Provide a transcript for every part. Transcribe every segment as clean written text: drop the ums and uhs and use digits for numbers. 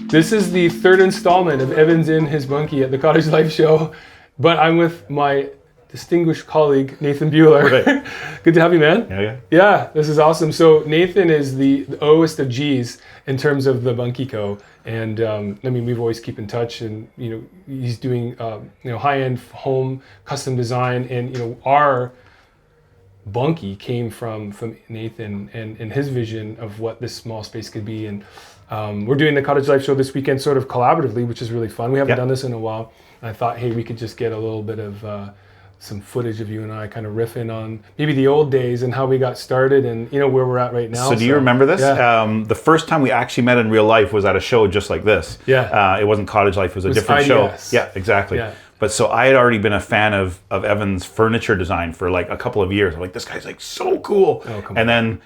This is the third installment of Evan's in his bunkie at the Cottage Life Show, but I'm with my distinguished colleague, Nathan Buhler. Right. Good to have you, man. Yeah. Yeah, this is awesome. So Nathan is the Oest of G's in terms of the Bunkie Co. And I mean, we've always keep in touch, and he's doing high-end home custom design, and our Bunkie came from Nathan and his vision of what this small space could be. And we're doing the Cottage Life Show this weekend sort of collaboratively, which is really fun. We haven't done this in a while. And I thought, hey, we could just get a little bit of some footage of you and I kind of riffing on maybe the old days and how we got started and where we're at right now. So do you remember this? Yeah. The first time we actually met in real life was at a show just like this. Yeah. It wasn't Cottage Life, it was a different show. Yeah, exactly. Yeah. But so I had already been a fan of Evan's furniture design for like a couple of years. I'm like, this guy's like so cool. Oh, come on.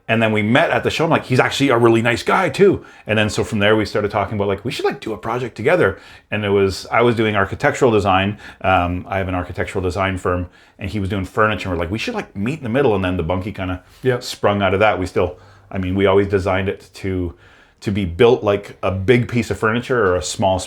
And then we met at the show. I'm like, he's actually a really nice guy too. And then so from there we started talking about like, we should like do a project together. And I was doing architectural design. I have an architectural design firm, and he was doing furniture. And we're like, we should like meet in the middle. And then the Bunkie kind of sprung out of that. We always designed it to be built like a big piece of furniture or a small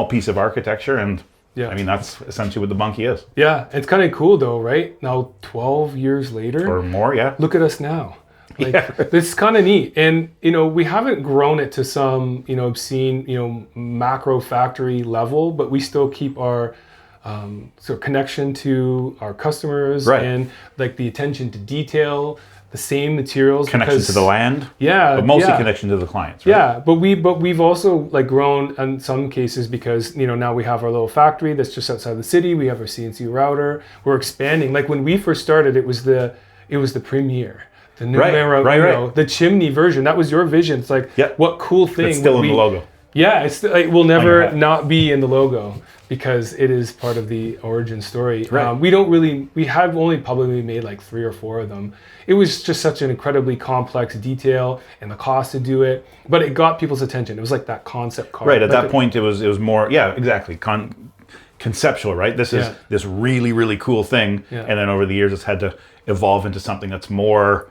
piece of architecture. And I mean, that's essentially what the Bunkie is. Yeah, it's kind of cool though, right? Now 12 years later. Or more, yeah. Look at us now. This is kind of neat. And, we haven't grown it to some, obscene, macro factory level, but we still keep our sort of connection to our customers and like the attention to detail, the same materials. Connection to the land. Yeah. But mostly connection to the clients, right? Yeah. But we've also like grown in some cases because, now we have our little factory that's just outside the city. We have our CNC router. We're expanding. Like when we first started, it was the Premier. The new era, the chimney version. That was your vision. It's like, what cool thing. It's still in the logo. Yeah, it's like, will never not be in the logo because it is part of the origin story. Right. We have only probably made like 3 or 4 of them. It was just such an incredibly complex detail and the cost to do it, but it got people's attention. It was like that concept car. Right, at that point it was more, exactly, conceptual, right? This is this really, really cool thing. Yeah. And then over the years it's had to evolve into something that's more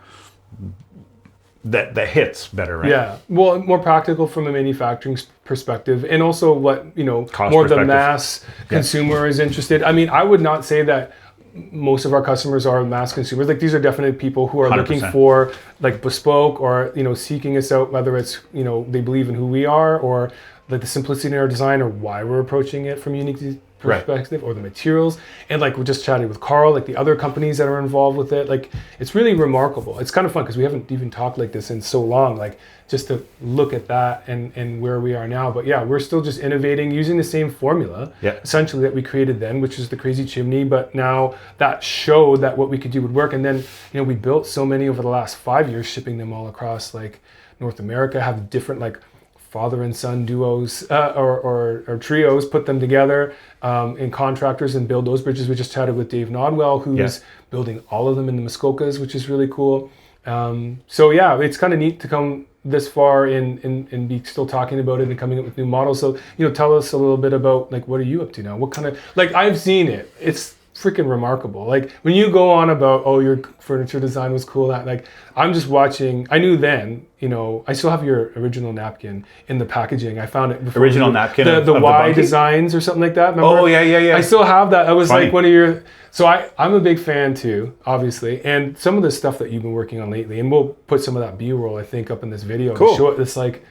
that hits better, right? Yeah, well, more practical from a manufacturing perspective, and also what cost more the mass consumer is interested. I mean, I would not say that most of our customers are mass consumers. Like these are definitely people who are 100%. looking for like bespoke or seeking us out, whether it's they believe in who we are or like the simplicity in our design or why we're approaching it from unique perspective or the materials. And like we just chatted with Carl, like the other companies that are involved with it, like it's really remarkable. It's kind of fun because we haven't even talked like this in so long, like just to look at that and where we are now. But we're still just innovating using the same formula essentially that we created then, which is the crazy chimney, but now that showed that what we could do would work. And then we built so many over the last 5 years, shipping them all across like North America, have different like father and son duos or trios, put them together in contractors and build those bridges. We just chatted with Dave Nodwell, who's building all of them in the Muskokas, which is really cool. It's kind of neat to come this far and be still talking about it and coming up with new models. So, tell us a little bit about like, what are you up to now? What kind of, like I've seen it. It's freaking remarkable. Like when you go on about, your furniture design was cool, that like I'm just watching. I knew then, I still have your original napkin in the packaging. I found it before. Original napkin the of Y the designs or something like that. Remember? Oh yeah. I still have that. That was Funny. like one of your. So I'm a big fan too, obviously, and some of the stuff that you've been working on lately, and we'll put some of that B-roll I think up in this video. Cool. To show it. It's like,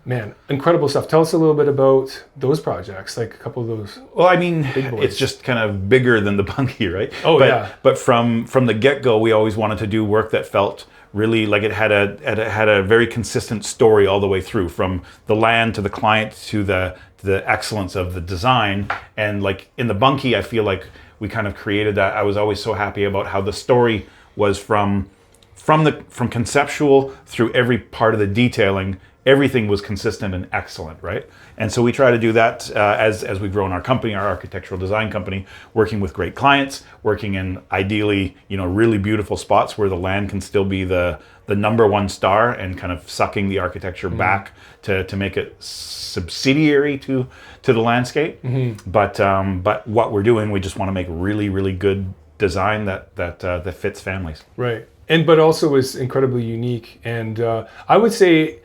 man, incredible stuff. Tell us a little bit about those projects, like a couple of those. Well, I mean, it's just kind of bigger than the Bunkie, right? But from the get-go, we always wanted to do work that felt really like it had a very consistent story all the way through, from the land to the client to the excellence of the design. And like in the Bunkie, I feel like we kind of created that. I was always so happy about how the story was from conceptual through every part of the detailing. Everything was consistent and excellent, right? And so we try to do that as we've grown our company, our architectural design company, working with great clients, working in ideally, really beautiful spots where the land can still be the number one star and kind of sucking the architecture back to make it subsidiary to the landscape. Mm-hmm. But what we're doing, we just want to make really, really good design that fits families. Right. But also is incredibly unique. And I would say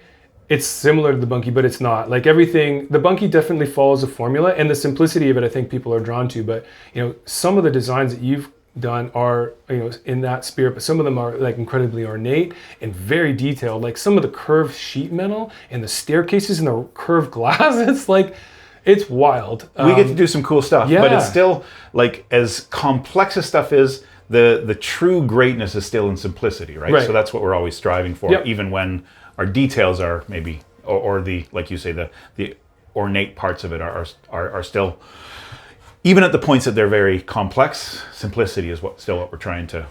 it's similar to the Bunkie, but it's not. Like everything, the Bunkie definitely follows a formula, and the simplicity of it, I think people are drawn to. But some of the designs that you've done are in that spirit, but some of them are like incredibly ornate and very detailed. Like some of the curved sheet metal and the staircases and the curved glass. It's like it's wild. We get to do some cool stuff, yeah. But it's still like as complex as stuff is. The true greatness is still in simplicity, right? So that's what we're always striving for, even when our details are maybe, or the, like you say, the ornate parts of it are still, even at the points that they're very complex, simplicity is still what we're trying to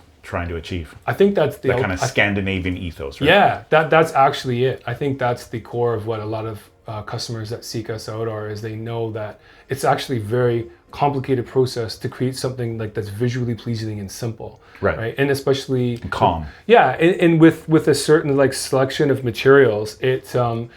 achieve. I think that's the kind of Scandinavian ethos, right? Yeah, that's actually it. I think that's the core of what a lot of customers that seek us out are, is they know that it's actually a very complicated process to create something like that's visually pleasing and simple, right? And especially calm. Yeah, and with a certain like selection of materials, it's no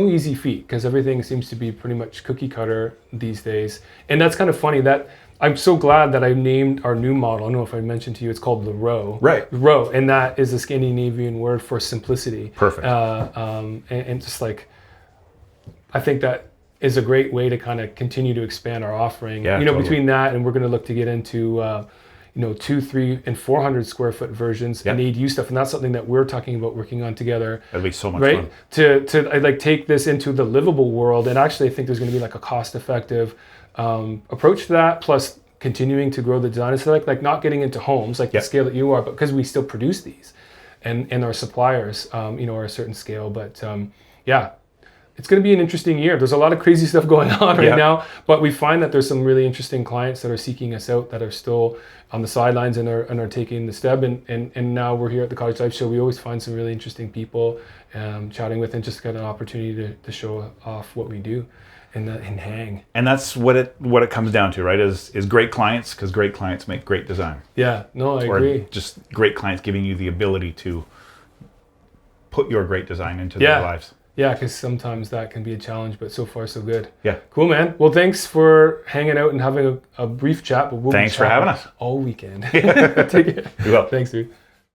easy feat, because everything seems to be pretty much cookie cutter these days. And that's kind of funny that I'm so glad that I named our new model. I don't know if I mentioned to you, it's called the Row. Right. Row, and that is a Scandinavian word for simplicity. Perfect. And just like, I think that is a great way to kind of continue to expand our offering. Totally. Between that, and we're going to look to get into 200, 300, and 400 square foot versions and ADU stuff, and that's something that we're talking about working on together. That'd be so much fun. To like take this into the livable world, and actually I think there's going to be like a cost-effective approach to that, plus continuing to grow the design. So like not getting into homes like the scale that you are, but because we still produce these, and our suppliers are a certain scale. But it's going to be an interesting year. There's a lot of crazy stuff going on right now, but we find that there's some really interesting clients that are seeking us out, that are still on the sidelines and are taking the step. And now we're here at the Cottage Life Show. We always find some really interesting people chatting with, and just got an opportunity to show off what we do and hang. And that's what it comes down to, right? Is great clients, because great clients make great design. Yeah, no, I agree. Just great clients giving you the ability to put your great design into their lives. Yeah, because sometimes that can be a challenge, but so far so good. Yeah. Cool, man. Well, thanks for hanging out and having a brief chat. But thanks for having us all weekend. Take it. You will. Thanks, dude.